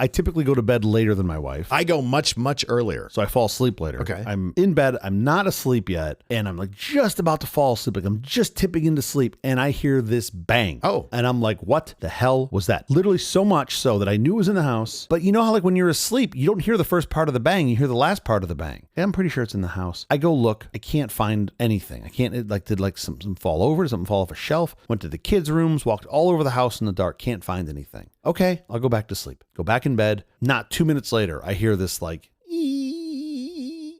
I typically go to bed later than my wife. I go much, much earlier. So I fall asleep later. Okay. I'm in bed. I'm not asleep yet. And I'm like just about to fall asleep. Like I'm just tipping into sleep. And I hear this bang. Oh. And I'm like, what the hell was that? Literally so much so that I knew it was in the house. But you know how like when you're asleep, you don't hear the first part of the bang. You hear the last part of the bang. And I'm pretty sure it's in the house. I go look. I can't find anything. I can't, did like something fall over? Did something fall off a shelf? Went to the kids' rooms, walked all over the house in the dark. Can't find anything. Okay, I'll go back to sleep. Go back in bed. Not 2 minutes later, I hear this like,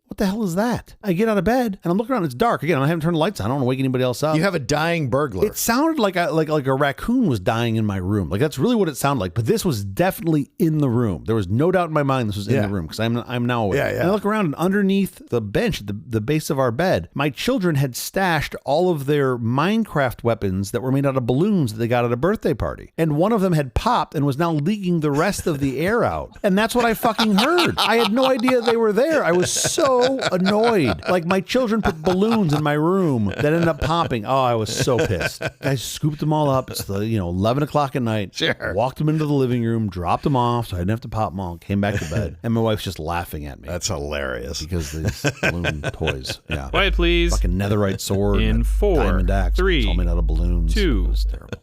what the hell is that? I get out of bed and I'm looking around. It's dark. Again, I haven't turned the lights on. I don't want to wake anybody else up. You have a dying burglar. It sounded like a raccoon was dying in my room. Like that's really what it sounded like. But this was definitely in the room. There was no doubt in my mind this was in the room because I'm now awake. Yeah. And I look around and underneath the bench at the base of our bed, my children had stashed all of their Minecraft weapons that were made out of balloons that they got at a birthday party. And one of them had popped and was now leaking the rest of the air out. And that's what I fucking heard. I had no idea they were there. I was so annoyed. Like my children put balloons in my room that ended up popping. Oh, I was so pissed. I scooped them all up. It's the 11 o'clock at night. Sure. Walked them into the living room, dropped them off so I didn't have to pop them all. Came back to bed, and my wife's just laughing at me. That's hilarious. Because these balloon toys. Yeah. Quiet, please. Fucking netherite sword. In and 4, diamond axe. 3, It's all made out of balloons. 2. It was terrible.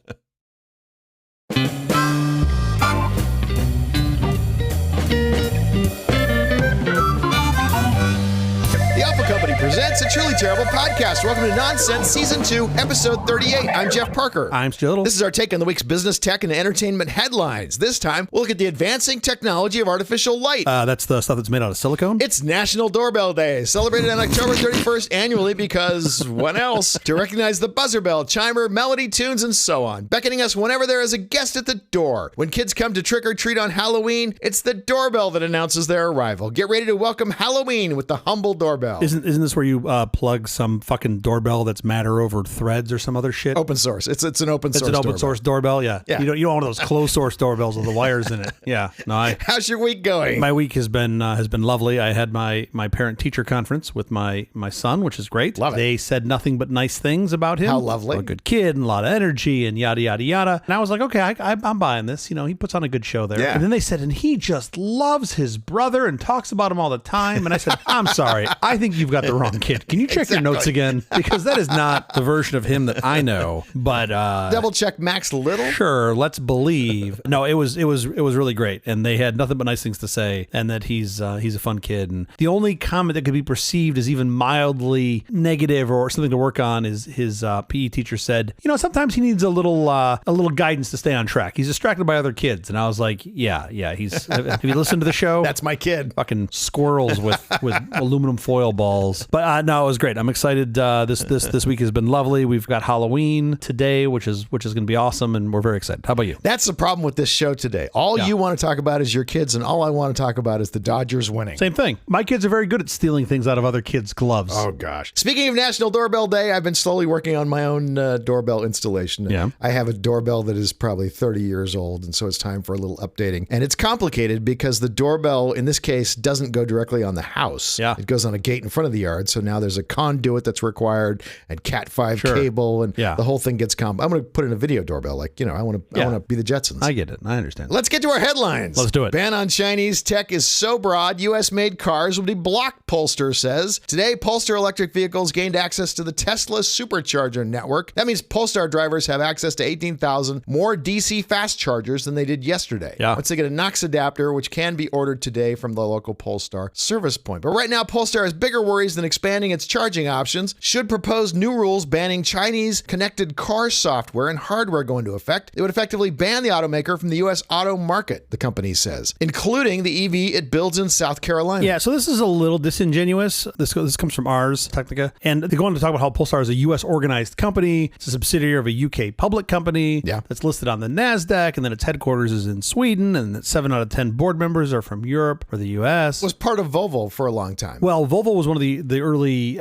The Alpha Company presents a truly terrible podcast. Welcome to Nonsense Season 2, Episode 38. I'm Jeff Parker. I'm Still. This is our take on the week's business, tech, and entertainment headlines. This time, we'll look at the advancing technology of artificial light. That's the stuff that's made out of silicone? It's National Doorbell Day, celebrated on October 31st annually because when else? To recognize the buzzer bell, chimer, melody, tunes, and so on, beckoning us whenever there is a guest at the door. When kids come to trick or treat on Halloween, it's the doorbell that announces their arrival. Get ready to welcome Halloween with the humble doorbell. Isn't this where you plug some fucking doorbell that's Matter over Threads or some other shit? Open source. It's an open source. It's an open source doorbell. Yeah. Yeah. You don't want one of those closed source doorbells with the wires in it. Yeah. No. How's your week going? My week has been lovely. I had my parent teacher conference with my son, which is great. Love it. They said nothing but nice things about him. How lovely. A good kid and a lot of energy and yada yada yada. And I was like, okay, I'm buying this. He puts on a good show there. Yeah. And then they said, and he just loves his brother and talks about him all the time. And I said, I'm sorry, I think you've got the wrong kid. Can you check your notes again? Because that is not the version of him that I know. But double check Max Little. Sure, let's believe. No, it was really great, and they had nothing but nice things to say, and that he's a fun kid. And the only comment that could be perceived as even mildly negative or something to work on is his PE teacher said, sometimes he needs a little guidance to stay on track. He's distracted by other kids, and I was like, yeah. He's. Have you listened to the show? That's my kid. Fucking squirrels with aluminum foil balls. But no, it was great. I'm excited. This week has been lovely. We've got Halloween today, which is going to be awesome, and we're very excited. How about you? That's the problem with this show today. All you want to talk about is your kids, and all I want to talk about is the Dodgers winning. Same thing. My kids are very good at stealing things out of other kids' gloves. Oh, gosh. Speaking of National Doorbell Day, I've been slowly working on my own doorbell installation. Yeah. I have a doorbell that is probably 30 years old, and so it's time for a little updating. And it's complicated because the doorbell, in this case, doesn't go directly on the house. Yeah. It goes on a gate in front of the yard, so now there's a conduit that's required and Cat 5 cable, and the whole thing gets I'm going to put in a video doorbell. Like, I want to be the Jetsons. I get it. I understand. Let's get to our headlines. Let's do it. Ban on Chinese tech is so broad, U.S.-made cars will be blocked, Polestar says. Today, Polestar electric vehicles gained access to the Tesla supercharger network. That means Polestar drivers have access to 18,000 more DC fast chargers than they did yesterday. Yeah. Once they get a NOx adapter, which can be ordered today from the local Polestar service point. But right now, Polestar has bigger worries than expanding its charging options. Should propose new rules banning Chinese connected car software and hardware go into effect, it would effectively ban the automaker from the U.S. auto market, the company says, including the EV it builds in South Carolina. Yeah, so this is a little disingenuous. This comes from Ars Technica. And they go on to talk about how Polestar is a U.S. organized company. It's a subsidiary of a U.K. public company that's listed on the NASDAQ, and then its headquarters is in Sweden, and that 7 out of 10 board members are from Europe or the U.S. Was part of Volvo for a long time. Well, Volvo was one of the early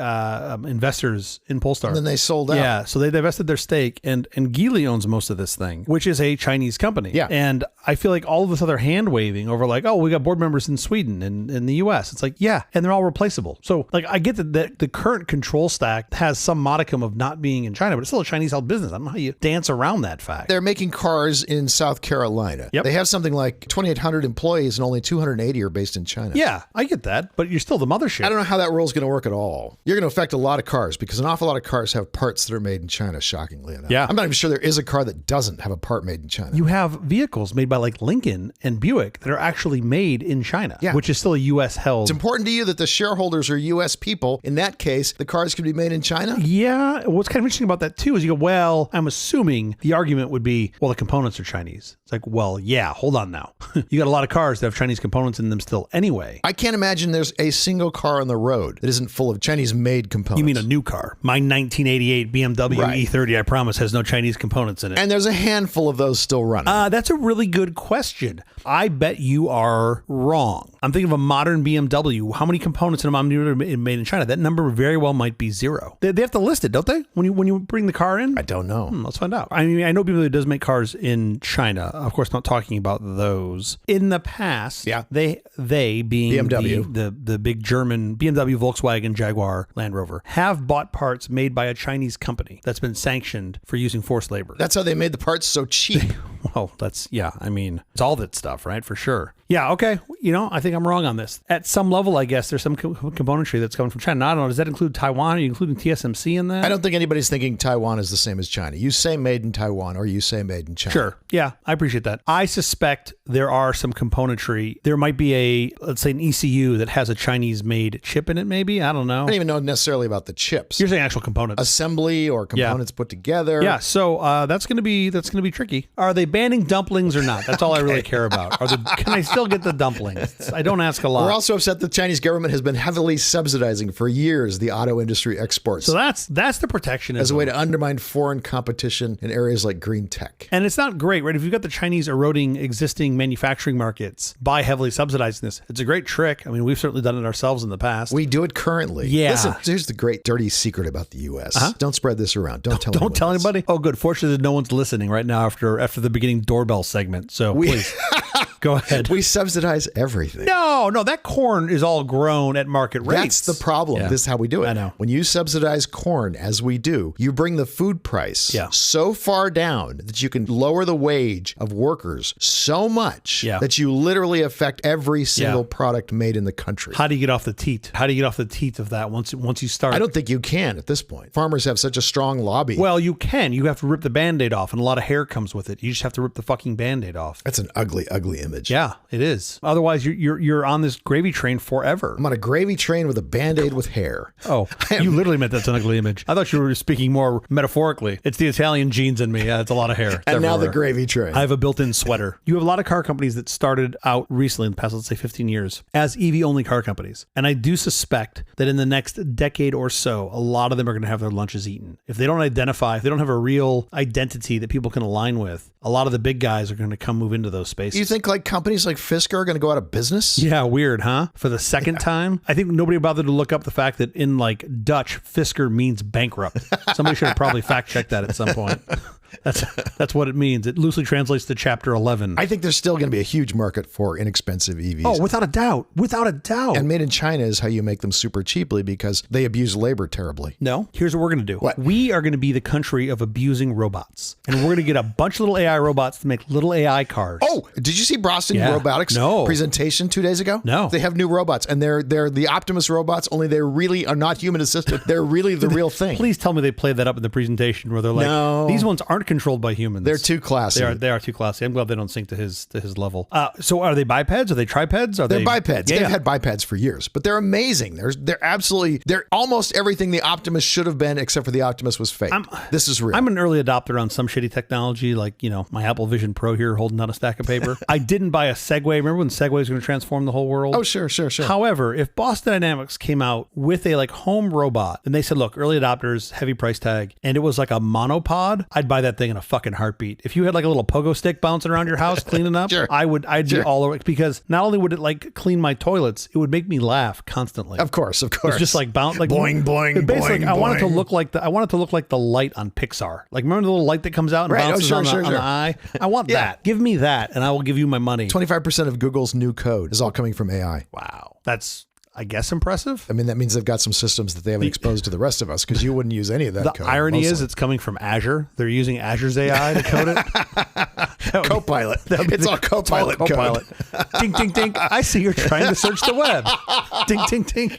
investors in Polestar. And then they sold out. Yeah, so they divested their stake, and Geely owns most of this thing, which is a Chinese company. Yeah. And I feel like all of this other hand waving over like, oh, we got board members in Sweden and in the US. It's like, yeah, and they're all replaceable. So like, I get that the current control stack has some modicum of not being in China, but it's still a Chinese held business. I don't know how you dance around that fact. They're making cars in South Carolina. Yep. They have something like 2,800 employees and only 280 are based in China. Yeah, I get that, but you're still the mothership. I don't know how that rule is going to work at all. You're going to affect a lot of cars because an awful lot of cars have parts that are made in China, shockingly enough. Yeah. I'm not even sure there is a car that doesn't have a part made in China. You have vehicles made by like Lincoln and Buick that are actually made in China, Yeah. which is still a U.S. held. It's important to you that the shareholders are U.S. people. In that case, the cars can be made in China? Yeah. What's kind of interesting about that too is you go, well, I'm assuming the argument would be, well, the components are Chinese. It's like, well, yeah, hold on now. You got a lot of cars that have Chinese components in them still anyway. I can't imagine there's a single car on the road that isn't full of Chinese-made components. You mean a new car? My 1988 BMW Right. E30, I promise, has no Chinese components in it. And there's a handful of those still running. That's a really good question. I bet you are wrong. I'm thinking of a modern BMW. How many components in a modern are made in China? That number very well might be zero. They have to list it, don't they? When you bring the car in? I don't know. Let's find out. I mean, I know people that does make cars in China. Of course, not talking about those. In the past, Yeah. they being BMW. the big German BMW, Volkswagen, Jaguar, Land Rover, have bought parts made by a Chinese company that's been sanctioned for using forced labor. That's how they made the parts so cheap. Well, I mean, it's all that stuff, right? For sure. Yeah, okay. I think I'm wrong on this. At some level, I guess there's some componentry that's coming from China. I don't know. Does that include Taiwan? Are you including TSMC in that? I don't think anybody's thinking Taiwan is the same as China. You say made in Taiwan or you say made in China. Sure. Yeah, I appreciate that. I suspect there are some componentry. There might be let's say an ECU that has a Chinese-made chip in it, maybe. I don't know. I don't even know necessarily about the chips. You're saying actual components. Assembly or components put together. Yeah, so that's gonna be tricky. Are they banning dumplings or not? That's all I really care about. Can I still get the dumplings? I don't ask a lot. We're also upset the Chinese government has been heavily subsidizing for years the auto industry exports So that's the protectionism. as a way to undermine foreign competition in areas like green tech. And it's not great, right? If you've got the Chinese eroding existing manufacturing markets by heavily subsidizing this, it's a great trick. I mean, we've certainly done it ourselves in the past. We do it currently. Yeah. Listen, here's the great dirty secret about the U.S. Don't spread this around. Don't tell anyone. Don't tell this. anybody. Oh, good. Fortunately, no one's listening right now after the beginning doorbell segment. So please go ahead. We subsidize everything. No, that corn is all grown at market rates. That's the problem. Yeah. This is how we do it. I know. When you subsidize corn, as we do, you bring the food price so far down that you can lower the wage of workers so much that you literally affect every single product made in the country. How do you get off the teat? How do you get off the teat of that once you start? I don't think you can at this point. Farmers have such a strong lobby. Well, you can. You have to rip the Band-Aid off, and a lot of hair comes with it. You just have to rip the fucking Band-Aid off. That's an ugly, ugly image. Yeah, it is. Otherwise, you're on this gravy train forever. I'm on a gravy train with a Band-Aid with hair. Oh, you literally meant that's an ugly image. I thought you were speaking more metaphorically. It's the Italian genes in me. Yeah, it's a lot of hair. It's And now the everywhere. gravy train. I have a built-in sweater. You have a lot of car companies that started out recently in the past, let's say 15 years, as EV-only car companies. And I do suspect that in the next decade or so, a lot of them are going to have their lunches eaten. If they don't identify, if they don't have a real identity that people can align with, a lot of the big guys are going to come move into those spaces. You think like companies like Fisker are going to go out of business? Yeah, weird, huh? For the second time? I think nobody bothered to look up the fact that in like Dutch, Fisker means bankrupt. Somebody should have probably fact-checked that at some point. That's what it means. It loosely translates to Chapter 11. I think there's still going to be a huge market for inexpensive EVs. Oh, without a doubt. Without a doubt. And made in China is how you make them super cheaply because they abuse labor terribly. No, here's what we're going to do. What? We are going to be the country of abusing robots. And we're going to get a bunch of little AI robots to make little AI cars. Oh, did you see Boston Yeah. Robotics No. presentation 2 days ago? No. They have new robots, and they're the Optimus robots, only they really are not human assisted. They're really the real thing. Please tell me they played that up in the presentation where they're like, No. these ones aren't controlled by humans. They're too classy. They are too classy. I'm glad they don't sink to his level. So are they bipeds? Are they tripeds? Are They're they bipeds. Yeah, They've yeah. had bipeds for years, but they're amazing. They're almost everything the Optimus should have been, except for the Optimus was fake. This is real. I'm an early adopter on some shitty technology, like, my Apple Vision Pro here holding out a stack of paper. I didn't buy a Segway. Remember when Segway was going to transform the whole world? Oh, sure. However, if Boston Dynamics came out with a home robot and they said, look, early adopters, heavy price tag, and it was like a monopod, I'd buy that that thing in a fucking heartbeat. If you had like a little pogo stick bouncing around your house cleaning up, Sure. I'd be all over it, because not only would it like clean my toilets, it would make me laugh constantly. Of course. It's just like bounce, like boing, boing, basically, boing, I want it to boing. look like the light on Pixar. Like, remember the little light that comes out and Right. bounces Sure, on sure. the eye? I want that. Give me that, and I will give you my money. 25% of Google's new code is all coming from AI. Wow, that's, I guess, impressive. I mean, that means they've got some systems that they haven't exposed to the rest of us, because you wouldn't use any of that The code. irony is mostly. it's coming from Azure. They're using Azure's AI to code it. Copilot. It's all Copilot code. Copilot. Ding, ding, ding. I see you're trying to search the web. Ding, ding, ding.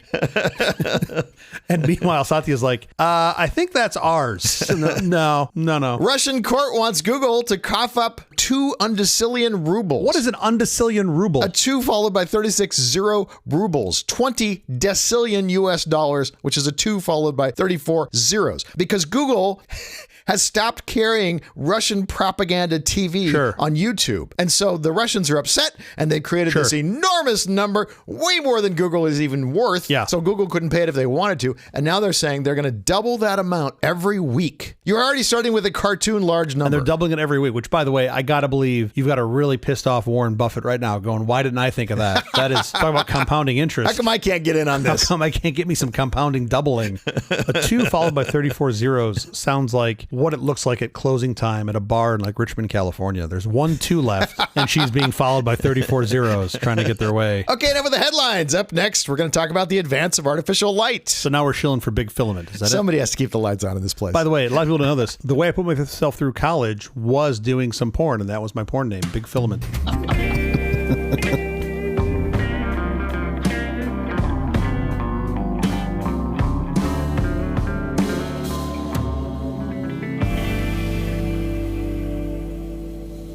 And meanwhile, Satya's like, I think that's ours. No. Russian court wants Google to cough up 2 undecillion rubles. What is an undecillion ruble? A 2 followed by 36 zero rubles, 20 decillion US dollars, which is a 2 followed by 34 zeros. Because Google has stopped carrying Russian propaganda TV on YouTube. And so the Russians are upset, and they created this enormous number, way more than Google is even worth. Yeah. So Google couldn't pay it if they wanted to. And now they're saying they're going to double that amount every week. You're already starting with a cartoon large number. And they're doubling it every week, which, by the way, I got to believe you've got a really pissed off Warren Buffett right now going, why didn't I think of that? That is, talk about compounding interest. How come I can't get in on this? How come I can't get me some compounding doubling? A 2 followed by 34 zeros sounds like what it looks like at closing time at a bar in like Richmond, California. There's 1 2 left, and she's being followed by 34 zeros trying to get their way. Okay, now with the headlines. Up next, we're going to talk about the advance of artificial light. So now we're shilling for big filament. Is that Somebody has to keep the lights on in this place. By the way, a lot of people don't know this. The way I put myself through college was doing some porn, and that was my porn name, Big Filament.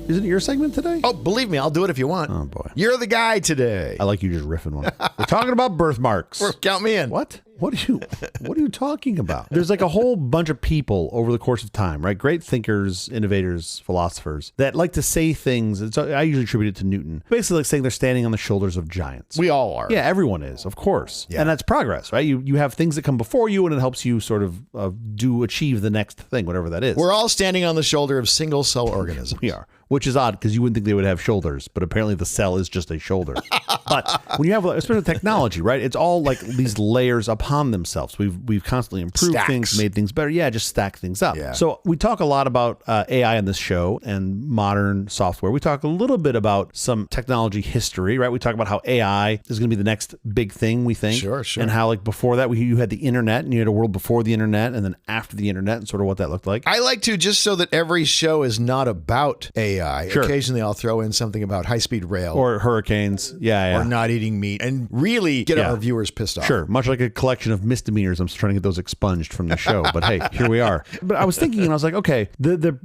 Isn't it your segment today? Oh, believe me, I'll do it if you want. Oh, boy. You're the guy today. I like you just riffing one. We're talking about birthmarks. Count me in. What? What are you talking about? There's like a whole bunch of people over the course of time, right? Great thinkers, innovators, philosophers that like to say things. I usually attribute it to Newton. Basically like saying they're standing on the shoulders of giants. We all are. Yeah, everyone is, of course. Yeah. And that's progress, right? You have things that come before you, and it helps you sort of achieve the next thing, whatever that is. We're all standing on the shoulder of single cell organisms. We are. Which is odd, because you wouldn't think they would have shoulders, but apparently the cell is just a shoulder. But when you have, especially technology, right? It's all like these layers upon themselves. We've constantly improved things, made things better. Yeah, just stack things up. Yeah. So we talk a lot about AI in this show and modern software. We talk a little bit about some technology history, right? We talk about how AI is going to be the next big thing, we think. Sure. And how like before that, you had the internet, and you had a world before the internet, and then after the internet, and sort of what that looked like. I like to, just so that every show is not about AI, occasionally I'll throw in something about high-speed rail. Or hurricanes. Yeah. Or not eating meat, and really get our viewers pissed off. Sure. Much like a collection of misdemeanors. I'm just trying to get those expunged from the show. But hey, here we are. But I was thinking, and I was like, okay,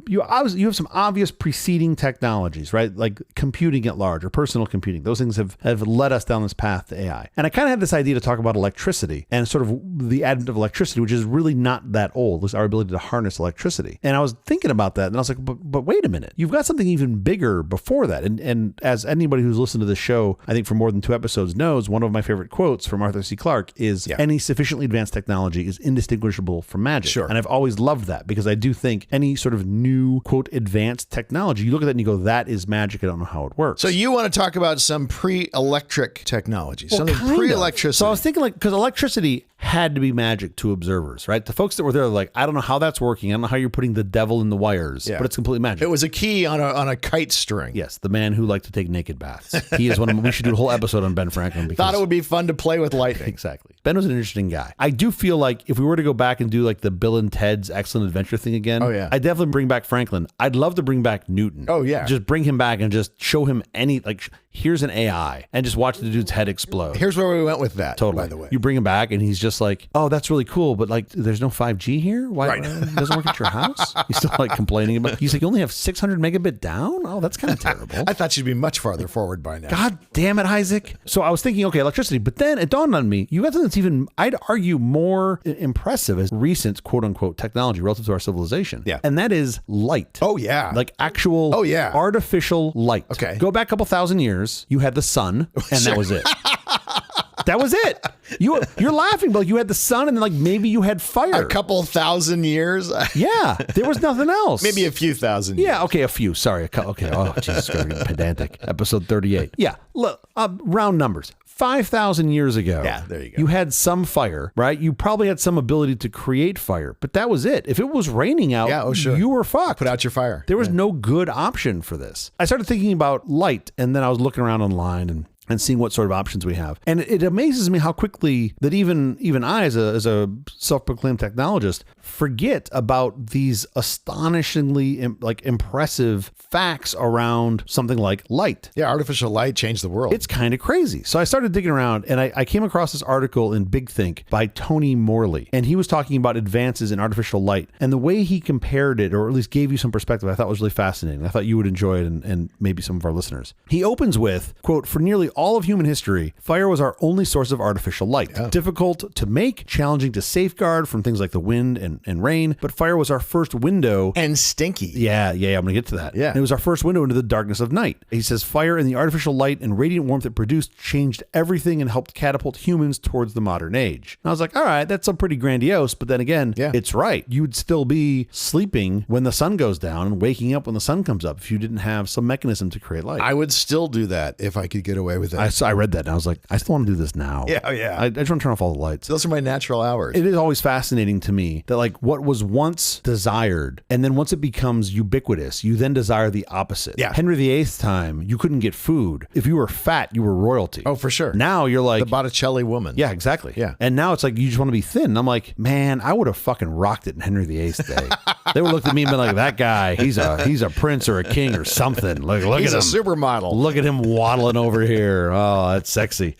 you have some obvious preceding technologies, right? Like computing at large or personal computing. Those things have led us down this path to AI. And I kind of had this idea to talk about electricity and sort of the advent of electricity, which is really not that old. It's our ability to harness electricity. And I was thinking about that, and I was like, but wait a minute. You've got something even bigger before that. And as anybody who's listened to this show, I think for more than 2 episodes knows, one of my favorite quotes from Arthur C. Clarke is, any sufficiently advanced technology is indistinguishable from magic. Sure. And I've always loved that, because I do think any sort of new, quote, advanced technology, you look at that and you go, that is magic. I don't know how it works. So you want to talk about some pre-electric technology, something pre-electricity. So I was thinking, like, because electricity had to be magic to observers, right? The folks that were there were like, I don't know how that's working. I don't know how you're putting the devil in the wires, but it's completely magic. It was a key on a kite string. Yes, the man who liked to take naked baths. He is one of them. We should do a whole episode on Ben Franklin. Because Thought it would be fun to play with lightning. Exactly. Ben was an interesting guy. I do feel like if we were to go back and do like the Bill and Ted's Excellent Adventure thing again, I'd definitely bring back Franklin. I'd love to bring back Newton. Oh, yeah. Just bring him back and just show him here's an AI, and just watch the dude's head explode. Here's where we went with that, totally. by the way. You bring him back, and he's just like, oh, that's really cool, but like, there's no 5G here? Why it doesn't work at your house? He's still like complaining about, he's like, you only have 600 megabit down? Oh, that's kind of terrible. I thought you'd be much farther forward by now. God damn it, Isaac. So I was thinking, okay, electricity, but then it dawned on me, you got something that's even, I'd argue, more impressive as recent, quote unquote, technology relative to our civilization. Yeah. And that is light. Oh, yeah. Like actual artificial light. Okay. Go back a couple thousand years, you had the sun, and that was it. That was it. You're laughing, but like you had the sun and then like maybe you had fire. A couple thousand years. Yeah, there was nothing else. Maybe a few thousand years. Yeah, okay, a few. Sorry. Okay. Oh, Jesus, pedantic. Episode 38. Yeah, look, round numbers. 5,000 years ago. Yeah, there you go. You had some fire, right? You probably had some ability to create fire, but that was it. If it was raining out, you were fucked. Put out your fire. There was no good option for this. I started thinking about light, and then I was looking around online and seeing what sort of options we have. And it amazes me how quickly that even I, as a self-proclaimed technologist, forget about these astonishingly impressive facts around something like light. Yeah, artificial light changed the world. It's kind of crazy. So I started digging around, and I came across this article in Big Think by Tony Morley. And he was talking about advances in artificial light. And the way he compared it, or at least gave you some perspective, I thought was really fascinating. I thought you would enjoy it, and maybe some of our listeners. He opens with, quote, "For nearly all of human history, fire was our only source of artificial light. Yeah. Difficult to make, challenging to safeguard from things like the wind and rain, but fire was our first window." And stinky. Yeah, I'm going to get to that. Yeah. And it was our first window into the darkness of night. He says, fire and the artificial light and radiant warmth it produced changed everything and helped catapult humans towards the modern age. And I was like, all right, that's a pretty grandiose, but then again, it's right. You would still be sleeping when the sun goes down and waking up when the sun comes up if you didn't have some mechanism to create light. I would still do that if I could get away with it. I read that and I was like, I still want to do this now. Yeah. I just want to turn off all the lights. Those are my natural hours. It is always fascinating to me that like what was once desired, and then once it becomes ubiquitous, you then desire the opposite. Yeah. Henry VIII's time, you couldn't get food. If you were fat, you were royalty. Oh, for sure. Now you're like the Botticelli woman. Yeah, exactly. Yeah. And now it's like you just want to be thin. And I'm like, man, I would have fucking rocked it in Henry VIII's day. They would look at me and be like, that guy, he's a prince or a king or something. Look He's at him. He's a supermodel. Look at him waddling over here. Oh, that's sexy.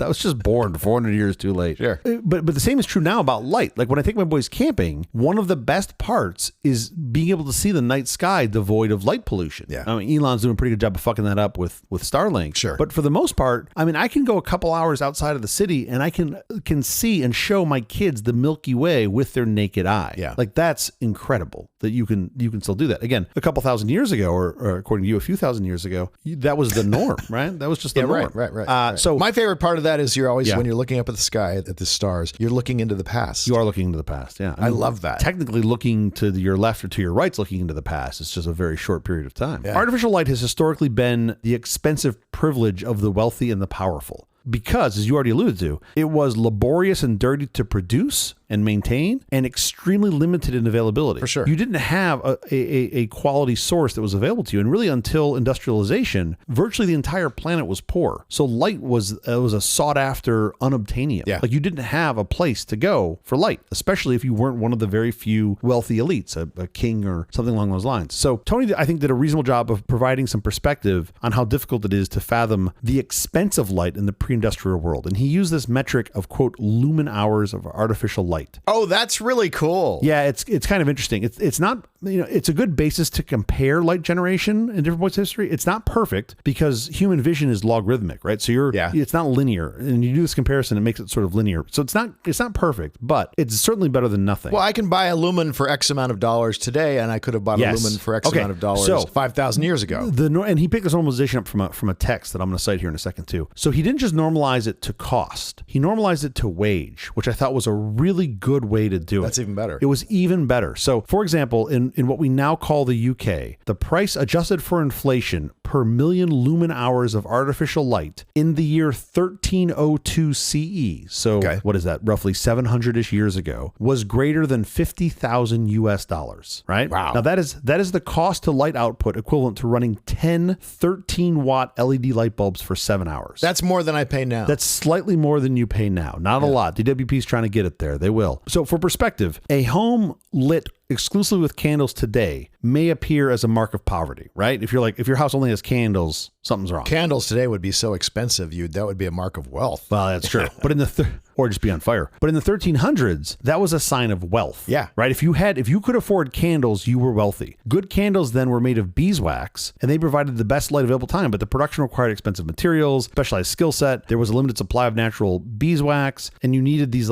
I was just born 400 years too late. Sure. But the same is true now about light. Like when I take my boys camping, one of the best parts is being able to see the night sky devoid of light pollution. Yeah. I mean, Elon's doing a pretty good job of fucking that up with Starlink. Sure. But for the most part, I mean, I can go a couple hours outside of the city and I can see and show my kids the Milky Way with their naked eye. Yeah. Like that's incredible that you can still do that. Again, a couple thousand years ago, or according to you, a few thousand years ago, that was the norm, right? That was just the norm. Right. So my favorite part of that is you're always, when you're looking up at the sky, at the stars, you're looking into the past. You are looking into the past, yeah. I love that. Technically looking to your left or to your right's looking into the past. It's just a very short period of time. Yeah. Artificial light has historically been the expensive privilege of the wealthy and the powerful. Because, as you already alluded to, it was laborious and dirty to produce and maintain, and extremely limited in availability. For sure. You didn't have a quality source that was available to you. And really until industrialization, virtually the entire planet was poor. So light was a sought after unobtainium. Yeah. Like you didn't have a place to go for light, especially if you weren't one of the very few wealthy elites, a king or something along those lines. So Tony, I think, did a reasonable job of providing some perspective on how difficult it is to fathom the expense of light in the pre-industrial world. And he used this metric of, quote, lumen hours of artificial light. Oh, that's really cool. Yeah, it's kind of interesting. It's not, it's a good basis to compare light generation in different points of history. It's not perfect because human vision is logarithmic, right? So it's not linear, and you do this comparison, it makes it sort of linear. So it's not perfect, but it's certainly better than nothing. Well, I can buy a lumen for X amount of dollars today, and I could have bought a lumen for X amount of dollars 5,000 years ago. And he picked this normalization up from a text that I'm going to cite here in a second too. So he didn't just normalize it to cost; he normalized it to wage, which I thought was a really good way to do it. That's even better. It was even better. So, for example, in what we now call the UK, the price adjusted for inflation per million lumen hours of artificial light in the year 1302 CE, so what is that, roughly 700-ish years ago, was greater than $50,000 US, right? Wow. Now that is the cost to light output equivalent to running 10 13-watt LED light bulbs for 7 hours. That's more than I pay now. That's slightly more than you pay now. Not a lot. DWP's trying to get it there. They will. So for perspective, a home lit exclusively with candles today may appear as a mark of poverty, right? If your house only has candles, something's wrong. Candles today would be so expensive, that would be a mark of wealth. Well, that's true. But in the or just be on fire. But in the 1300s, that was a sign of wealth. Yeah. Right? If you could afford candles, you were wealthy. Good candles then were made of beeswax, and they provided the best light available time, but the production required expensive materials, specialized skill set. There was a limited supply of natural beeswax, and you needed these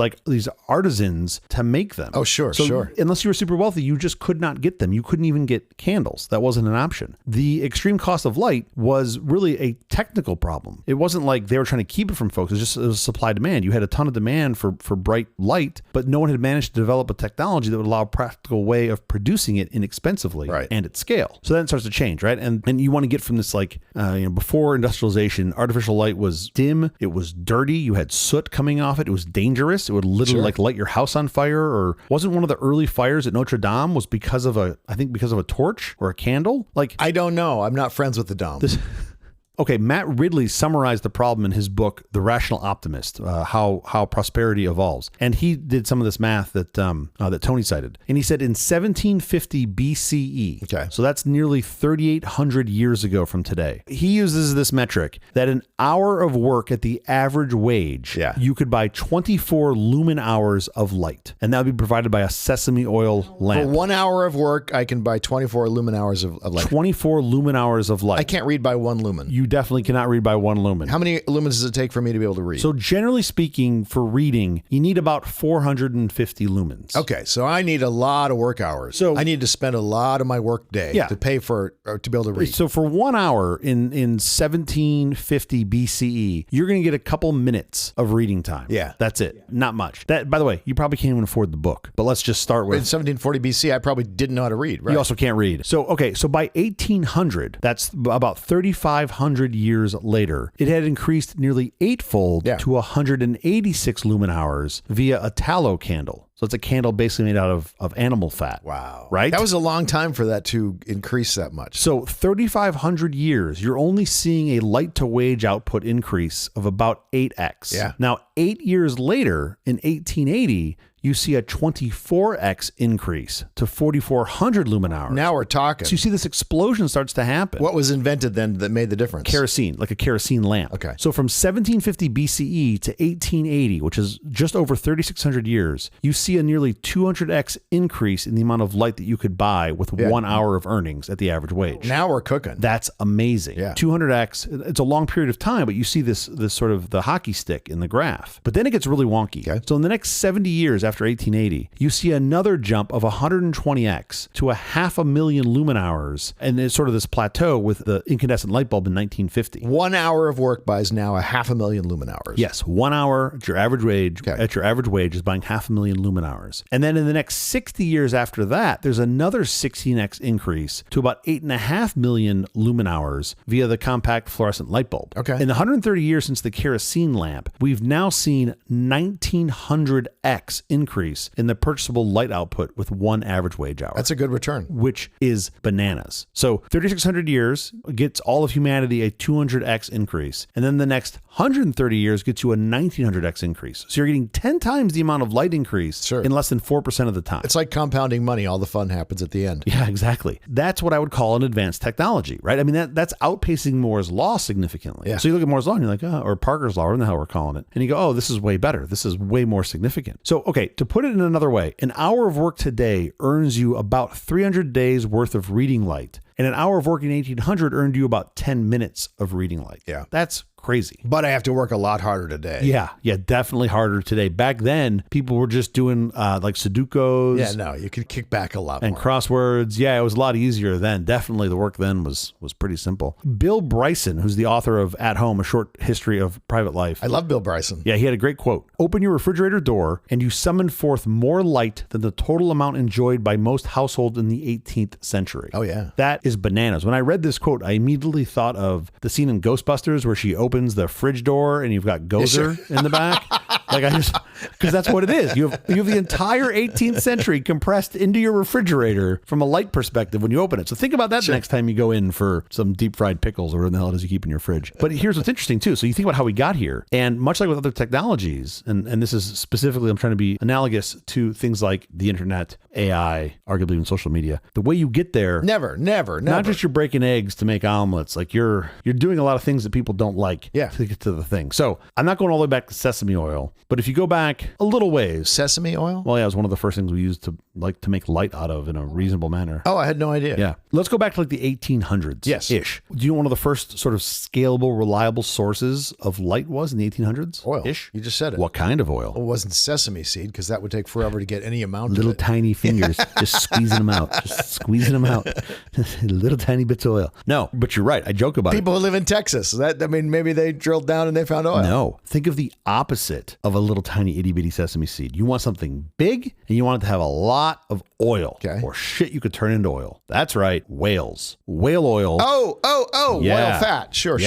artisans to make them. Oh, sure. Unless you were super wealthy, wealthy, you just could not get them. You couldn't even get candles. That wasn't an option. The extreme cost of light was really a technical problem. It wasn't like they were trying to keep it from folks. It was supply demand. You had a ton of demand for bright light, but no one had managed to develop a technology that would allow a practical way of producing it inexpensively and at scale. So then it starts to change, right? And you want to get from this before industrialization, artificial light was dim, it was dirty, you had soot coming off it, it was dangerous, it would literally light your house on fire. Or wasn't one of the early fires at Notre Dame was because of a torch or a candle? I don't know. I'm not friends with the Dome. Okay, Matt Ridley summarized the problem in his book, The Rational Optimist, how prosperity evolves. And he did some of this math that Tony cited. And he said in 1750 BCE, so that's nearly 3,800 years ago from today, he uses this metric that an hour of work at the average wage, you could buy 24 lumen hours of light. And that would be provided by a sesame oil lamp. For 1 hour of work, I can buy 24 lumen hours of light. 24 lumen hours of light. I can't read by 1 lumen. You definitely cannot read by 1 lumen. How many lumens does it take for me to be able to read? So generally speaking, for reading, you need about 450 lumens. Okay, so I need a lot of work hours. So I need to spend a lot of my work day to pay for or to be able to read. So for 1 hour in 1750 BCE, you're going to get a couple minutes of reading time. Yeah. That's it. Not much. That, by the way, you probably can't even afford the book, but let's just start with... In 1740 BC, I probably didn't know how to read, right? You also can't read. So by 1800, that's about 3,500 years later, it had increased nearly eightfold to 186 lumen hours via a tallow candle. So it's a candle basically made out of animal fat. Wow. Right? That was a long time for that to increase that much. So 3,500 years, you're only seeing a light to wage output increase of about 8x. Yeah. Now, 8 years later, in 1880, you see a 24x increase to 4,400 lumen hours. Now we're talking. So you see this explosion starts to happen. What was invented then that made the difference? Kerosene, like a kerosene lamp. Okay. So from 1750 BCE to 1880, which is just over 3,600 years, you see a nearly 200x increase in the amount of light that you could buy with 1 hour of earnings at the average wage. Now we're cooking. That's amazing. Yeah. 200x. It's a long period of time, but you see this sort of the hockey stick in the graph. But then it gets really wonky. Okay. So in the next 70 years after 1880, you see another jump of 120x to 500,000 lumen hours. And it's sort of this plateau with the incandescent light bulb in 1950. 1 hour of work buys now 500,000 lumen hours. Yes, 1 hour at your average wage. At your average wage is buying 500,000 lumen hours. And then in the next 60 years after that, there's another 16x increase to about 8.5 million lumen hours via the compact fluorescent light bulb. Okay. In the 130 years since the kerosene lamp, we've now seen 1900x increase in the purchasable light output with 1 average wage hour. That's a good return. Which is bananas. So 3,600 years gets all of humanity a 200x increase. And then the next 130 years gets you a 1900x increase. So you're getting 10 times the amount of light increase in less than 4% of the time. It's like compounding money. All the fun happens at the end. Yeah, exactly. That's what I would call an advanced technology, right? I mean, that's outpacing Moore's law significantly. Yeah. So you look at Moore's law and you're like, or Parker's law, or whatever the hell we're calling it. And you go, oh, this is way better. This is way more significant. So, okay, to put it in another way, an hour of work today earns you about 300 days worth of reading light. And an hour of work in 1800 earned you about 10 minutes of reading light. Yeah. That's crazy. But I have to work a lot harder today. Yeah, definitely harder today. Back then, people were just doing like Sudokus. Yeah, no, you could kick back a lot more. And crosswords. Yeah, it was a lot easier then. Definitely the work then was pretty simple. Bill Bryson, who's the author of At Home, A Short History of Private Life. I love Bill Bryson. Yeah, he had a great quote. Open your refrigerator door and you summon forth more light than the total amount enjoyed by most households in the 18th century. Oh, yeah. That is bananas. When I read this quote, I immediately thought of the scene in Ghostbusters where she opens the fridge door and you've got Gozer in the back. Like because that's what it is. You have the entire 18th century compressed into your refrigerator from a light perspective when you open it. So think about that the next time you go in for some deep fried pickles or whatever the hell it is you keep in your fridge. But here's what's interesting too. So you think about how we got here, and much like with other technologies, and this is specifically, I'm trying to be analogous to things like the internet, AI, arguably even social media. The way you get there, never. Not just you're breaking eggs to make omelets, like you're doing a lot of things that people don't like to get to the thing. So I'm not going all the way back to sesame oil. But if you go back a little ways, Sesame oil? well, yeah, it was one of the first things we used to make light out of in a reasonable manner. Oh, I had no idea. Yeah. Let's go back to like the 1800s. Yes. Ish. Do you know one of the first sort of scalable, reliable sources of light was in the 1800s? Oil. Ish. You just said it. What kind of oil? Well, it wasn't sesame seed because that would take forever to get any amount Little of it. tiny fingers, just squeezing them out. Just squeezing them out. Little tiny bits of oil. No, but you're right. I joke about People who live in Texas. Maybe they drilled down and they found oil. it. No. Think of the opposite of a little tiny itty bitty sesame seed. You want something big and you want it to have a lot of oil. Okay. Or shit you could turn into oil. That's right. Whales. Whale oil. Oh, Yeah. oil fat. Sure.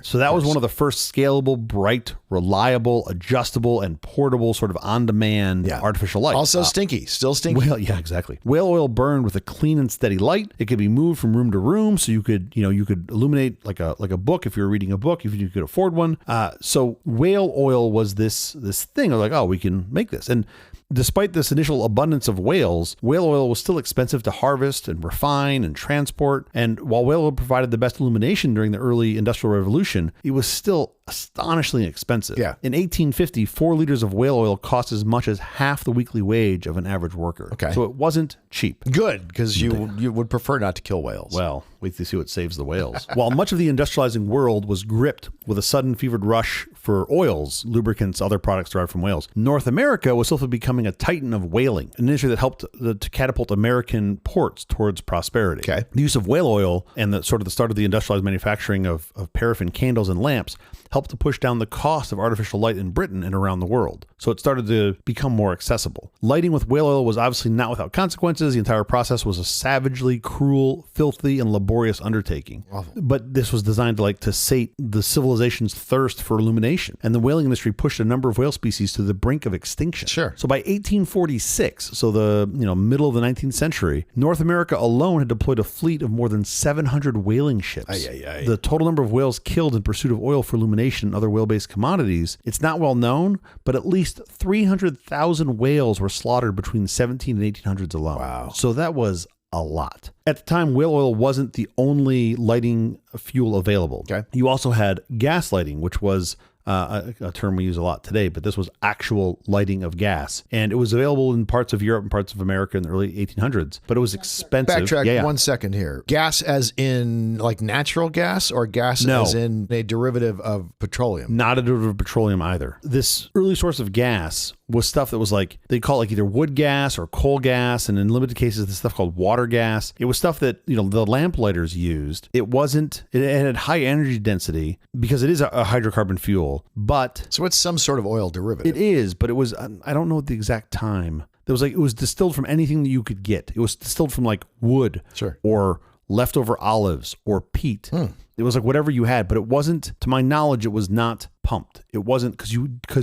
So that was one of the first scalable, bright, reliable, adjustable, and portable sort of on-demand artificial light. Also stinky. Still stinky. Well, yeah, exactly. Whale oil burned with a clean and steady light. It could be moved from room to room, so you could illuminate like a book if you were reading a book, if you could afford one. So whale oil was this thing of like, oh, we can make this. And despite this initial abundance of whales, whale oil was still expensive to harvest and refine and transport. And while whale oil provided the best illumination during the early Industrial Revolution, it was still astonishingly expensive. Yeah. In 1850, 4 liters of whale oil cost as much as half the weekly wage of an average worker. Okay. So it wasn't cheap. Good, because you would prefer not to kill whales. Well, wait to see what saves the whales. While much of the industrializing world was gripped with a sudden fevered rush for oils, lubricants, other products derived from whales, North America was swiftly becoming a titan of whaling, an industry that helped to catapult American ports towards prosperity. Okay. The use of whale oil and the start of the industrialized manufacturing of paraffin candles and lamps helped to push down the cost of artificial light in Britain and around the world. So it started to become more accessible. Lighting with whale oil was obviously not without consequences. The entire process was a savagely cruel, filthy, and laborious undertaking. Awful. But this was designed to sate the civilization's thirst for illumination. And the whaling industry pushed a number of whale species to the brink of extinction. Sure. So by 1846, so the middle of the 19th century, North America alone had deployed a fleet of more than 700 whaling ships. The total number of whales killed in pursuit of oil for illumination and other whale-based commodities, it's not well known, but at least 300,000 whales were slaughtered between the 17 and 1800s alone. Wow. So that was a lot. At the time, whale oil wasn't the only lighting fuel available. Okay. You also had gas lighting, which was a term we use a lot today, but this was actual lighting of gas. And it was available in parts of Europe and parts of America in the early 1800s, but it was expensive. Backtrack 1 second here. Gas as in like natural gas, or gas as in a derivative of petroleum? Not a derivative of petroleum either. This early source of gas was stuff that was they call it either wood gas or coal gas, and in limited cases, this stuff called water gas. It was stuff that, the lamp-lighters used. It had high energy density because it is a hydrocarbon fuel, but... So it's some sort of oil derivative. It is, but it was, I don't know the exact time. It was distilled from anything that you could get. It was distilled from wood. Sure. Or leftover olives or peat. It was whatever you had, but it wasn't, to my knowledge, it was not pumped. It wasn't because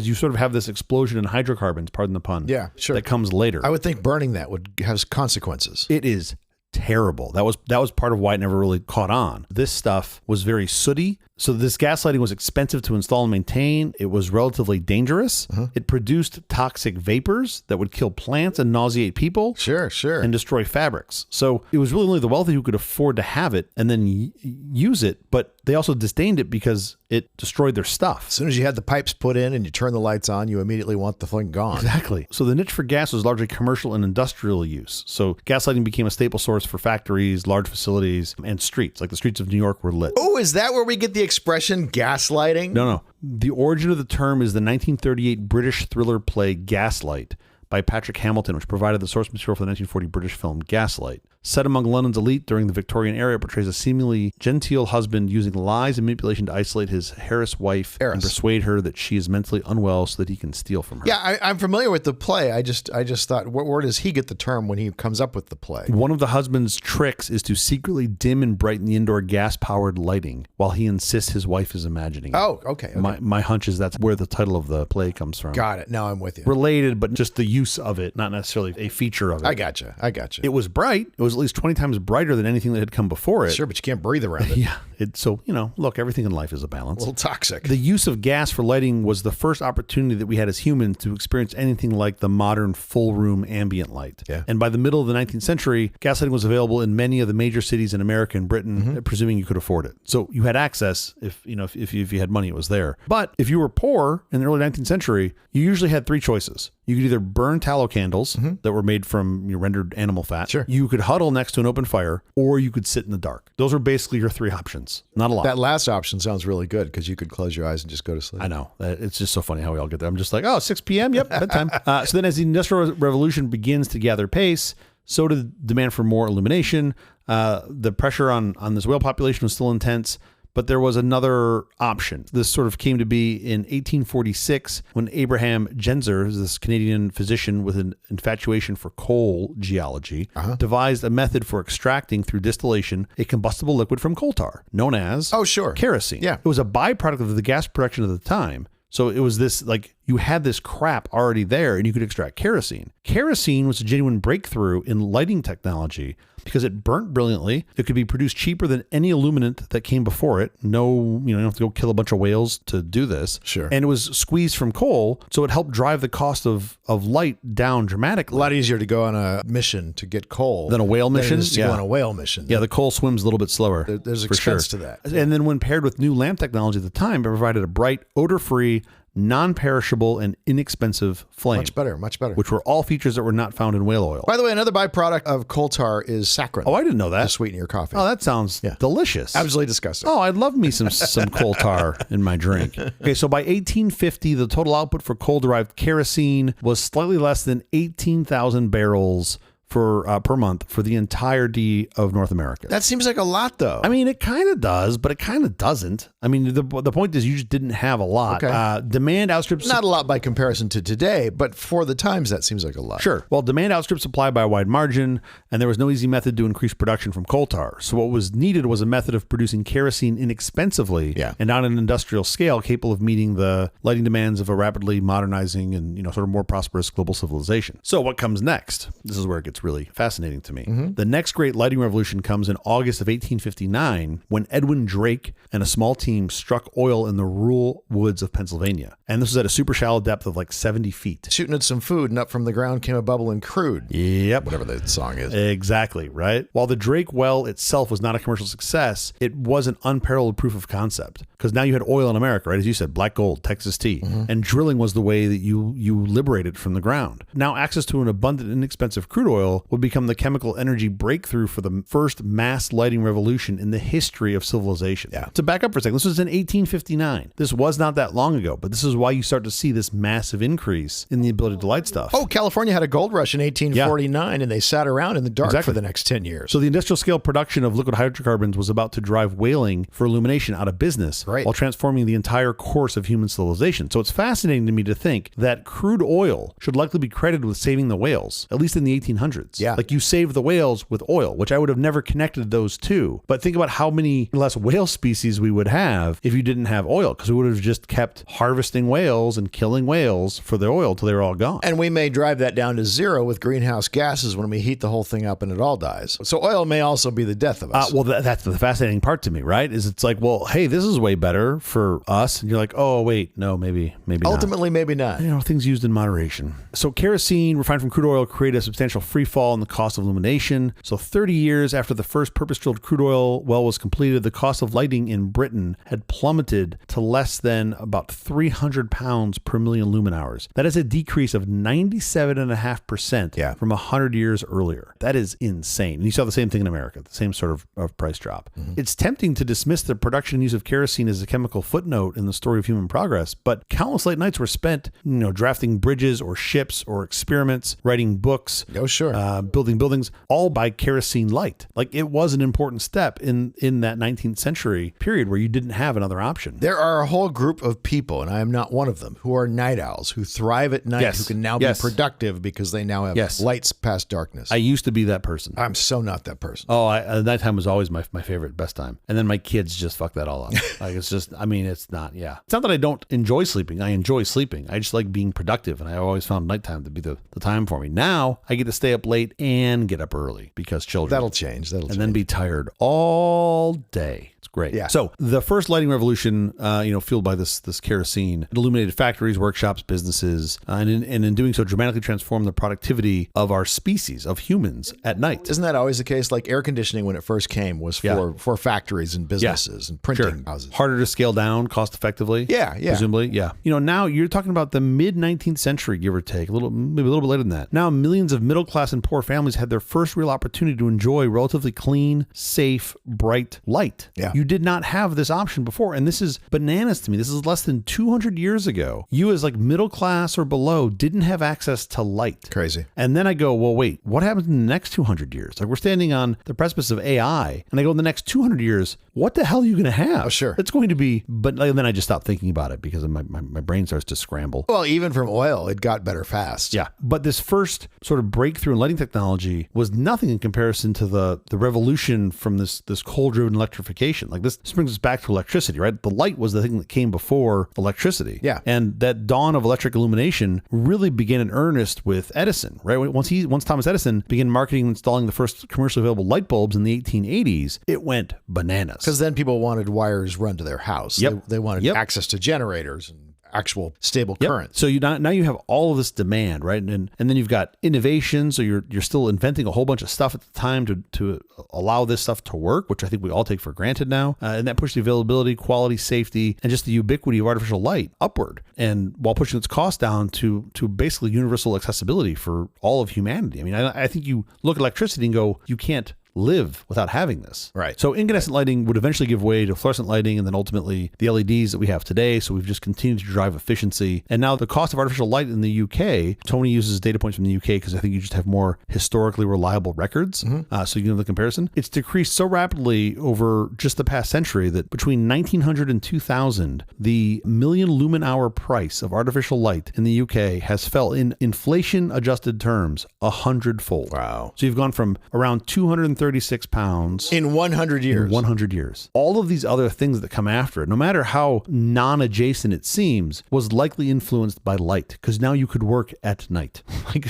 you sort of have this explosion in hydrocarbons, pardon the pun. Yeah, sure. That comes later. I would think burning that would have consequences. It is terrible. That was part of why it never really caught on. This stuff was very sooty. So this gaslighting was expensive to install and maintain. It was relatively dangerous. It produced toxic vapors that would kill plants and nauseate people. Sure. And destroy fabrics. So it was really only the wealthy who could afford to have it and then use it, but they also disdained it because it destroyed their stuff. As soon as you had the pipes put in and you turn the lights on, you immediately want the thing gone. Exactly. So the niche for gas was largely commercial and industrial use. So gaslighting became a staple source for factories, large facilities, and streets. The streets of New York were lit. Oh, is that where we get the expression gaslighting? No. The origin of the term is the 1938 British thriller play Gaslight by Patrick Hamilton, which provided the source material for the 1940 British film Gaslight. Set among London's elite during the Victorian era, it portrays a seemingly genteel husband using lies and manipulation to isolate his harassed wife and persuade her that she is mentally unwell so that he can steal from her. Yeah, I'm familiar with the play. I just thought, where does he get the term when he comes up with the play? One of the husband's tricks is to secretly dim and brighten the indoor gas-powered lighting while he insists his wife is imagining it. Oh, okay. My hunch is that's where the title of the play comes from. Got it. Now I'm with you. Related, but just the use of it, not necessarily a feature of it. I gotcha. It was bright. It was at least 20 times brighter than anything that had come before it. Sure, but you can't breathe around it. Yeah, So, look, everything in life is a balance. A little toxic. The use of gas for lighting was the first opportunity that we had as humans to experience anything like the modern full room ambient light. Yeah. And by the middle of the 19th century, gas lighting was available in many of the major cities in America and Britain, presuming you could afford it. So you had access if you had money, it was there. But if you were poor in the early 19th century, you usually had three choices. You could either burn tallow candles that were made from rendered animal fat. Sure. You could huddle next to an open fire, or you could sit in the dark. Those were basically your three options. Not a lot. That last option sounds really good because you could close your eyes and just go to sleep. I know. It's just so funny how we all get there. I'm just like, 6 p.m. Yep, bedtime. So then as the Industrial Revolution begins to gather pace, so did the demand for more illumination. The pressure on this whale population was still intense. But there was another option. This sort of came to be in 1846 when Abraham Genzer, this Canadian physician with an infatuation for coal geology, devised a method for extracting through distillation a combustible liquid from coal tar, known as kerosene. Yeah. It was a byproduct of the gas production of the time. So it was this, you had this crap already there and you could extract kerosene. Kerosene was a genuine breakthrough in lighting technology because it burnt brilliantly. It could be produced cheaper than any illuminant that came before it. No, you don't have to go kill a bunch of whales to do this. Sure. And it was squeezed from coal, so it helped drive the cost of light down dramatically. A lot easier to go on a mission to get coal than a whale mission. Than it is to go on a whale mission. Yeah, the coal swims a little bit slower. There's expense to that. And then when paired with new lamp technology at the time, it provided a bright, odor-free, non-perishable and inexpensive flame. Much better. Which were all features that were not found in whale oil. By the way, another byproduct of coal tar is saccharin. Oh, I didn't know that. To sweeten your coffee. Oh, that sounds delicious. Absolutely disgusting. Oh, I'd love me some coal tar in my drink. Okay, so by 1850, the total output for coal-derived kerosene was slightly less than 18,000 barrels per month for the entirety of North America. That seems like a lot, though. I mean, it kind of does, but it kind of doesn't. I mean, the point is you just didn't have a lot. Okay. Demand outstrips... Not a lot by comparison to today, but for the times, that seems like a lot. Sure. Well, demand outstripped supply by a wide margin, and there was no easy method to increase production from coal tar. So what was needed was a method of producing kerosene inexpensively and on an industrial scale capable of meeting the lighting demands of a rapidly modernizing and sort of more prosperous global civilization. So what comes next? This is where it gets really fascinating to me. The next great lighting revolution comes in August of 1859 when Edwin Drake and a small team struck oil in the rural woods of Pennsylvania. And this was at a super shallow depth of 70 feet. Shooting at some food and up from the ground came a bubble and crude. Yep. Whatever the song is. Exactly, right? While the Drake well itself was not a commercial success, it was an unparalleled proof of concept. Because now you had oil in America, right? As you said, black gold, Texas tea. And drilling was the way that you liberated from the ground. Now access to an abundant, inexpensive crude oil would become the chemical energy breakthrough for the first mass lighting revolution in the history of civilization. Yeah. To back up for a second, this was in 1859. This was not that long ago, but this is why you start to see this massive increase in the ability to light stuff. Oh, California had a gold rush in 1849, and they sat around in the dark for the next 10 years. So the industrial scale production of liquid hydrocarbons was about to drive whaling for illumination out of business, while transforming the entire course of human civilization. So it's fascinating to me to think that crude oil should likely be credited with saving the whales, at least in the 1800s. Yeah. You save the whales with oil, which I would have never connected those two. But think about how many less whale species we would have if you didn't have oil, because we would have just kept harvesting whales and killing whales for their oil till they were all gone. And we may drive that down to zero with greenhouse gases when we heat the whole thing up and it all dies. So oil may also be the death of us. Well, that's the fascinating part to me, right? Is it's like, well, hey, this is way better for us. And you're like, oh, wait, no, maybe Ultimately, maybe not. Things used in moderation. So kerosene refined from crude oil created a substantial free fall in the cost of illumination. So 30 years after the first purpose-drilled crude oil well was completed, the cost of lighting in Britain had plummeted to less than about 300 pounds per million lumen hours. That is a decrease of 97.5% from 100 years earlier. That is insane. And you saw the same thing in America, the same sort of price drop. It's tempting to dismiss the production and use of kerosene as a chemical footnote in the story of human progress, but countless late nights were spent, drafting bridges or ships or experiments, writing books, building buildings, all by kerosene light. It was an important step in that 19th century period where you didn't have another option. There are a whole group of people, and I am not one of them, who are night owls, who thrive at night, who can now be productive because they now have lights past darkness. I used to be that person. I'm so not that person. Oh, nighttime was always my favorite, best time. And then my kids just fuck that all up. It's just, it's not, It's not that I don't enjoy sleeping. I enjoy sleeping. I just like being productive, and I always found nighttime to be the time for me. Now I get to stay up up late and get up early because children. That'll change. And then be tired all day. It's great. Yeah. So the first lighting revolution, fueled by this kerosene, it illuminated factories, workshops, businesses, and in doing so, dramatically transformed the productivity of our species, of humans, at night. Isn't that always the case? Like air conditioning when it first came was for factories and businesses and printing houses. Harder to scale down cost effectively. Yeah. Presumably, yeah. Now you're talking about the mid 19th century, give or take, maybe a little bit later than that. Now millions of middle class and poor families had their first real opportunity to enjoy relatively clean, safe, bright light. Yeah. You did not have this option before, and this is bananas to me. This is less than 200 years ago. You as like middle class or below didn't have access to light. Crazy. And then I go, well, wait, what happens in the next 200 years? Like we're standing on the precipice of AI, and I go, in the next 200 years, what the hell are you going to have? Oh, sure. It's going to be, but then I just stopped thinking about it because my brain starts to scramble. Well, even from oil, it got better fast. Yeah. But this first sort of breakthrough in lighting technology was nothing in comparison to the revolution from this coal-driven electrification. Like this brings us back to electricity, right? The light was the thing that came before electricity. Yeah. And that dawn of electric illumination really began in earnest with Edison, right? Once Thomas Edison began marketing and installing the first commercially available light bulbs in the 1880s, it went bananas. Because then people wanted wires run to their house. Yep. They wanted access to generators and actual stable current. So now you have all of this demand, right? And then you've got innovation. So you're still inventing a whole bunch of stuff at the time to allow this stuff to work, which I think we all take for granted now. And that pushed the availability, quality, safety, and just the ubiquity of artificial light upward. And while pushing its cost down to basically universal accessibility for all of humanity. I mean, I think you look at electricity and go, you can't live without having this. Right. So incandescent lighting would eventually give way to fluorescent lighting and then ultimately the LEDs that we have today. So we've just continued to drive efficiency. And now the cost of artificial light in the UK, Tony uses data points from the UK because I think you just have more historically reliable records. So you can have the comparison. It's decreased so rapidly over just the past century that between 1900 and 2000, the million lumen hour price of artificial light in the UK has fell in inflation adjusted terms 100-fold. Wow. So you've gone from around 236 pounds in 100 years. In 100 years. All of these other things that come after it, no matter how non-adjacent it seems, was likely influenced by light because now you could work at night. Like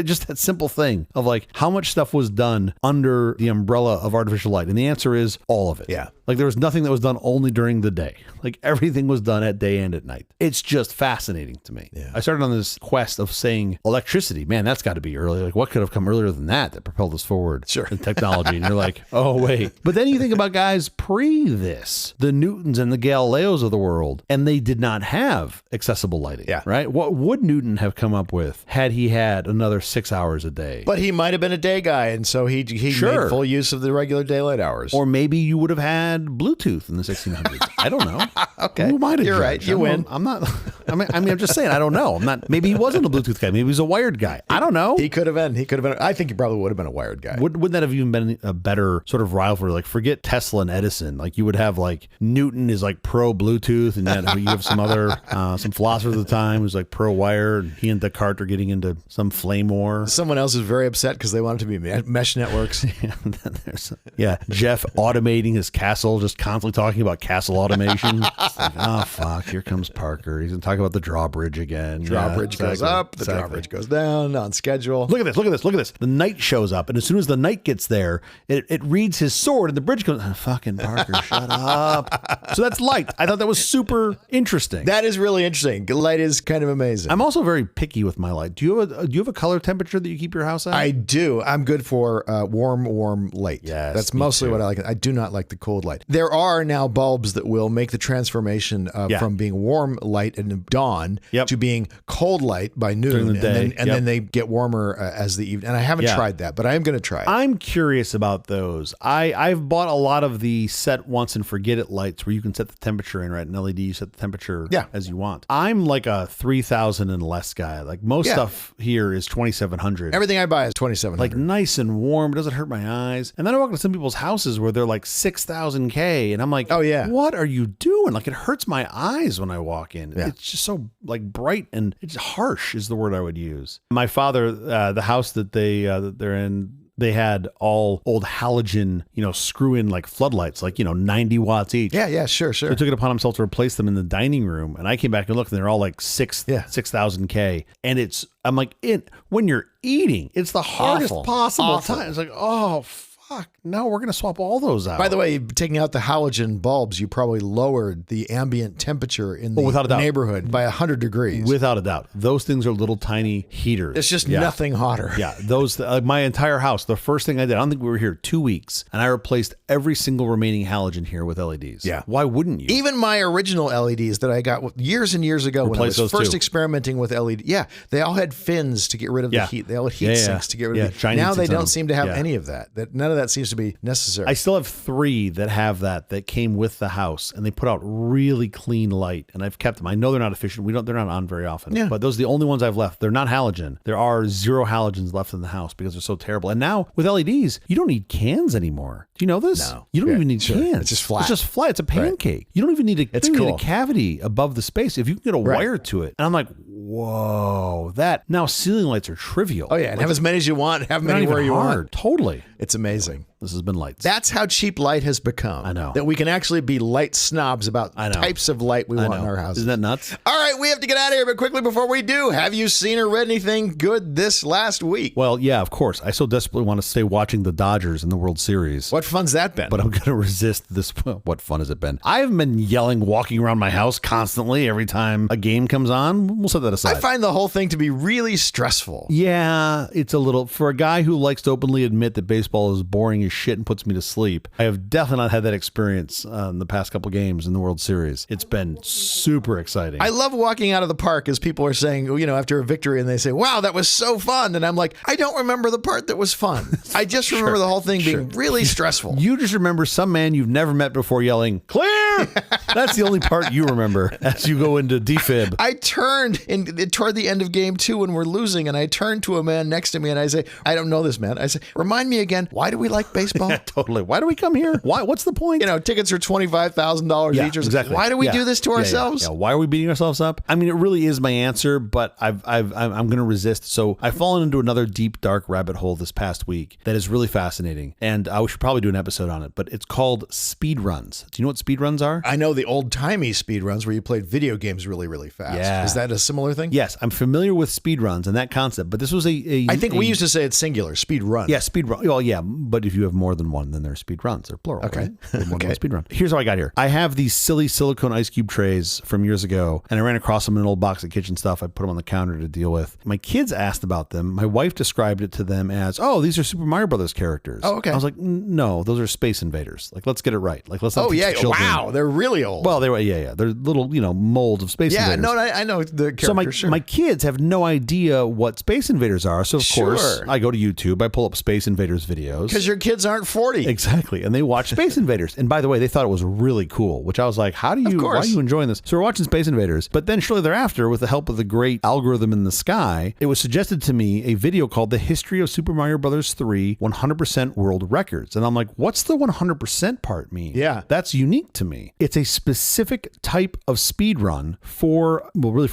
just that simple thing of like how much stuff was done under the umbrella of artificial light. And the answer is all of it. Yeah. Like there was nothing that was done only during the day. Like everything was done at day and at night. It's just fascinating to me. Yeah. I started on this quest of saying electricity, man, that's got to be early. Like what could have come earlier than that propelled us forward in technology? And you're like, oh, wait. But then you think about guys pre this, the Newtons and the Galileos of the world, and they did not have accessible lighting. Yeah. Right? What would Newton have come up with had he had another 6 hours a day? But he might have been a day guy, and so he made full use of the regular daylight hours. Or maybe you would have had Bluetooth in the 1600s. I don't know. Okay. Who might have You're right. You win. I'm not. I'm just saying. I don't know. I'm not. Maybe he wasn't a Bluetooth guy. Maybe he was a wired guy. I don't know. He could have been. I think he probably would have been a wired guy. Wouldn't that have even been a better sort of rivalry? Like forget Tesla and Edison. Like you would have like Newton is like pro Bluetooth, and then you have some other some philosophers at the time who's like pro wire, and he and Descartes are getting into some flame war. Someone else is very upset because they want it to be mesh networks. And then there's Jeff automating his castle, just constantly talking about castle automation. It's like, oh fuck, here comes Parker. He's gonna talk about the drawbridge again. Drawbridge goes up, the drawbridge goes down on schedule. Look at this. The knight shows up, and as soon as the knight gets there, it reads his sword, and the bridge goes, oh, fucking Parker, shut up. So that's light. I thought that was super interesting. That is really interesting. Light is kind of amazing. I'm also very picky with my light. Do you have a color temperature that you keep your house at? I do. I'm good for warm light. Yes, that's mostly what I like. I do not like the cold light. There are now bulbs that will make the transformation from being warm light in dawn to being cold light by noon. During the day. And then they get warmer as the evening. And I haven't tried that, but I am going to try it. I'm curious about those. I've bought a lot of the set once and forget it lights where you can set the temperature in, right? An LED, you set the temperature as you want. I'm like a 3,000 and less guy. Like most stuff here is 2,700. Everything I buy is 2,700. Like nice and warm. It doesn't hurt my eyes. And then I walk into some people's houses where they're like 6,000 K, and I'm like, oh yeah, what are you doing? Like it hurts my eyes when I walk in. Yeah. It's just so like bright and it's harsh is the word I would use. My father, the house that they're in, they had all old halogen, screw in like floodlights, like, 90 watts each. Yeah, sure. They took it upon themselves to replace them in the dining room. And I came back and looked and they're all like 6,000 K. And I'm like, when you're eating, it's the hardest possible time. It's like, oh, fuck, no, we're going to swap all those out. By the way, taking out the halogen bulbs, you probably lowered the ambient temperature in the without a doubt, neighborhood by 100 degrees. Without a doubt. Those things are little tiny heaters. It's just nothing hotter. Yeah, those, my entire house, the first thing I did, I don't think we were here 2 weeks, and I replaced every single remaining halogen here with LEDs. Yeah. Why wouldn't you? Even my original LEDs that I got years and years ago when I was first experimenting with LED, they all had fins to get rid of the heat. They all had heat sinks to get rid of the heat. Now they don't seem to have any of that. None of that seems to be necessary. I still have 3 that have that came with the house, and they put out really clean light, and I've kept them. I know they're not efficient. They're not on very often, but those are the only ones I've left. They're not halogen. There are 0 halogens left in the house because they're so terrible. And now with LEDs, you don't need cans anymore. Do you know this? No. You don't even need cans. It's just flat. It's just flat. It's a pancake. Right. You don't even need a cavity above the space. If you can get a wire to it. And I'm like, whoa, now ceiling lights are trivial. Oh, yeah. And have as many as you want. Have many where you want. Totally. It's amazing. This has been lights. That's how cheap light has become. I know. That we can actually be light snobs about types of light we want in our houses. Isn't that nuts? All right, we have to get out of here, but quickly before we do, have you seen or read anything good this last week? Well, yeah, of course. I so desperately want to stay watching the Dodgers in the World Series. What fun's that been? But I'm going to resist this. What fun has it been? I've been yelling, walking around my house constantly every time a game comes on. We'll set that aside. I find the whole thing to be really stressful. Yeah, it's a little, for a guy who likes to openly admit that baseball is boring as shit and puts me to sleep. I have definitely not had that experience in the past couple games in the World Series. It's been super exciting. I love walking out of the park as people are saying, after a victory, and they say, wow, that was so fun. And I'm like, I don't remember the part that was fun. I just remember the whole thing being really stressful. You just remember some man you've never met before yelling, clear! That's the only part you remember as you go into defib. I turned toward the end of game 2 when we're losing, and I turned to a man next to me and I say, I don't know this man. I say, remind me again, why do we like baseball? Yeah, totally. Why do we come here? Why? What's the point? Tickets are $25,000 each. Exactly. Why do we do this to ourselves? Yeah. Why are we beating ourselves up? I mean, it really is my answer, but I'm going to resist. So I've fallen into another deep, dark rabbit hole this past week that is really fascinating. And we should probably do an episode on it, but it's called speed runs. Do you know what speed runs are? I know the old-timey speed runs where you played video games really, really fast. Yeah. Is that a similar thing? Yes, I'm familiar with speed runs and that concept, but this was I think we used to say it's singular, speed run. Yeah, speed run. Well, yeah, but if you have more than one, then they're speed runs. They're plural. Okay. Right? More than one speed run. Here's how I got here. I have these silly silicone ice cube trays from years ago, and I ran across them in an old box of kitchen stuff. I put them on the counter to deal with. My kids asked about them. My wife described it to them as, oh, these are Super Mario Brothers characters. Oh, okay. I was like, no, those are Space Invaders. Like, let's get it right. Like, let's not teach children. Wow, they're really old. Well, they're little, molds of Space Invaders. Yeah, no, I know the characters. So my kids have no idea what Space Invaders are. So of course I go to YouTube, I pull up Space Invaders videos. Because your kids aren't 40. Exactly. And they watch Space Invaders. And by the way, they thought it was really cool, which I was like, why are you enjoying this? So we're watching Space Invaders. But then shortly thereafter, with the help of the great algorithm in the sky, it was suggested to me a video called The History of Super Mario Brothers 3 100% World Records. And I'm like, what's the 100% part mean? Yeah. That's unique to me. It's a specific type of speed run for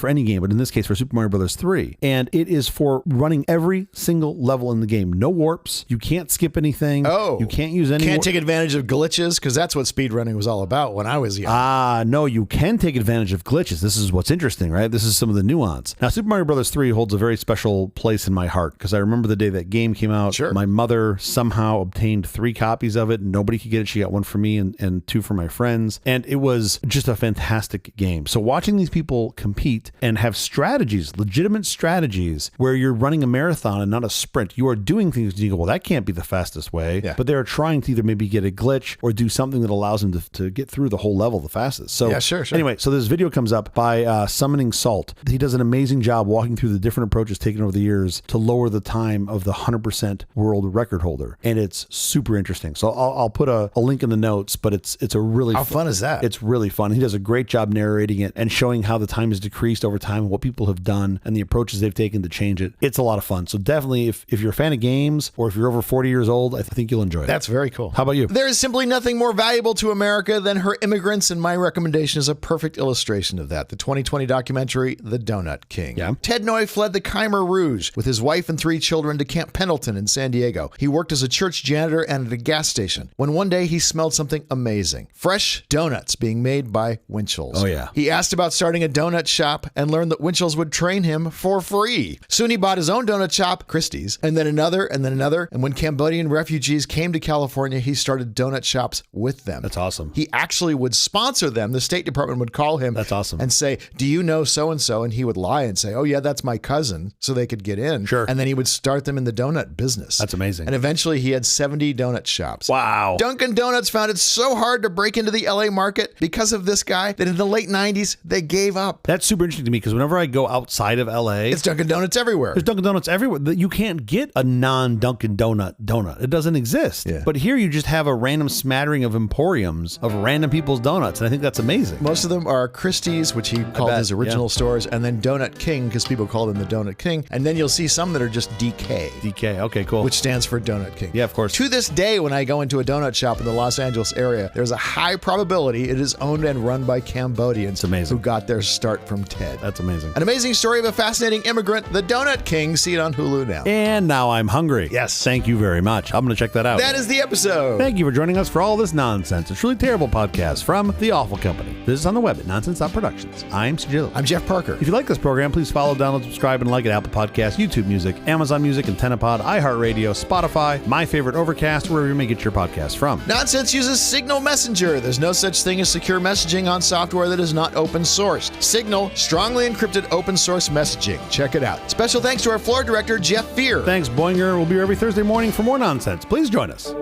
any game, but in this case for Super Mario Brothers 3. And it is for running every single level in the game. No warps. You can't skip anything. Oh. You can't use any. Can't take advantage of glitches, because that's what speedrunning was all about when I was young. No, you can take advantage of glitches. This is what's interesting, right? This is some of the nuance. Now, Super Mario Brothers 3 holds a very special place in my heart, because I remember the day that game came out. Sure. My mother somehow obtained 3 copies of it. Nobody could get it. She got 1 for me and 2 for my friends. And it was just a fantastic game. So watching these people compete and have strategies, legitimate strategies, where you're running a marathon and not a sprint. You are doing things and you go, well, that can't be the fastest way. Yeah. But they're trying to either maybe get a glitch or do something that allows them to get through the whole level the fastest. So yeah, sure. Anyway, so this video comes up by Summoning Salt. He does an amazing job walking through the different approaches taken over the years to lower the time of the 100% world record holder. And it's super interesting. So I'll put a link in the notes, but it's a really How fun is that? It's really fun. He does a great job narrating it and showing how the time has decreased over time and what people have done and the approaches they've taken to change it. It's a lot of fun. So definitely if you're a fan of games or if you're over 40 years old, I think think you'll enjoy it. That's very cool. How about you? There is simply nothing more valuable to America than her immigrants, and my recommendation is a perfect illustration of that. The 2020 documentary, The Donut King. Yeah. Ted Noy fled the Khmer Rouge with his wife and 3 children to Camp Pendleton in San Diego. He worked as a church janitor and at a gas station when one day he smelled something amazing. Fresh donuts being made by Winchells. Oh, yeah. He asked about starting a donut shop and learned that Winchells would train him for free. Soon he bought his own donut shop, Christie's, and then another, and then another. And when Cambodian refugees came to California, he started donut shops with them. That's awesome. He actually would sponsor them. The State Department would call him. That's awesome. And say, do you know so-and-so? And he would lie and say, oh yeah, that's my cousin, so they could get in. Sure. And then he would start them in the donut business. That's amazing. And eventually he had 70 donut shops. Wow. Dunkin' Donuts found it so hard to break into the LA market because of this guy that in the late 90s, they gave up. That's super interesting to me because whenever I go outside of LA, It's Dunkin' Donuts everywhere. there's Dunkin' Donuts everywhere. You can't get a non-Dunkin' donut. It doesn't exist. Yeah. But here you just have a random smattering of emporiums of random people's donuts, and I think that's amazing. Most of them are Christie's, which he called bet, his original yeah. stores, and then Donut King, because people call him the Donut King. And then you'll see some that are just DK, DK. Okay, cool. which stands for Donut King. Yeah, of course. To this day, when I go into a donut shop in the Los Angeles area, there's a high probability it is owned and run by Cambodians. It's amazing. Who got their start from Ted. That's amazing. An amazing story of a fascinating immigrant, the Donut King. See it on Hulu now. And now I'm hungry. Yes. Thank you very much. I'm going to check that out. That is the episode. Thank you for joining us for all this nonsense. A truly terrible podcast from The Awful Company. Visit us on the web at nonsense.productions. I'm CJ. I'm Jeff Parker. If you like this program, please follow, download, subscribe, and like it at Apple Podcasts, YouTube Music, Amazon Music, AntennaPod, iHeartRadio, Spotify, my favorite Overcast, wherever you may get your podcasts from. Nonsense uses Signal Messenger. There's no such thing as secure messaging on software that is not open sourced. Signal, strongly encrypted open source messaging. Check it out. Special thanks to our floor director, Jeff Fear. Thanks, Boinger. We'll be here every Thursday morning for more nonsense. Please join us.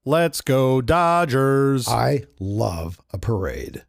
Let's go, Dodgers. I love a parade.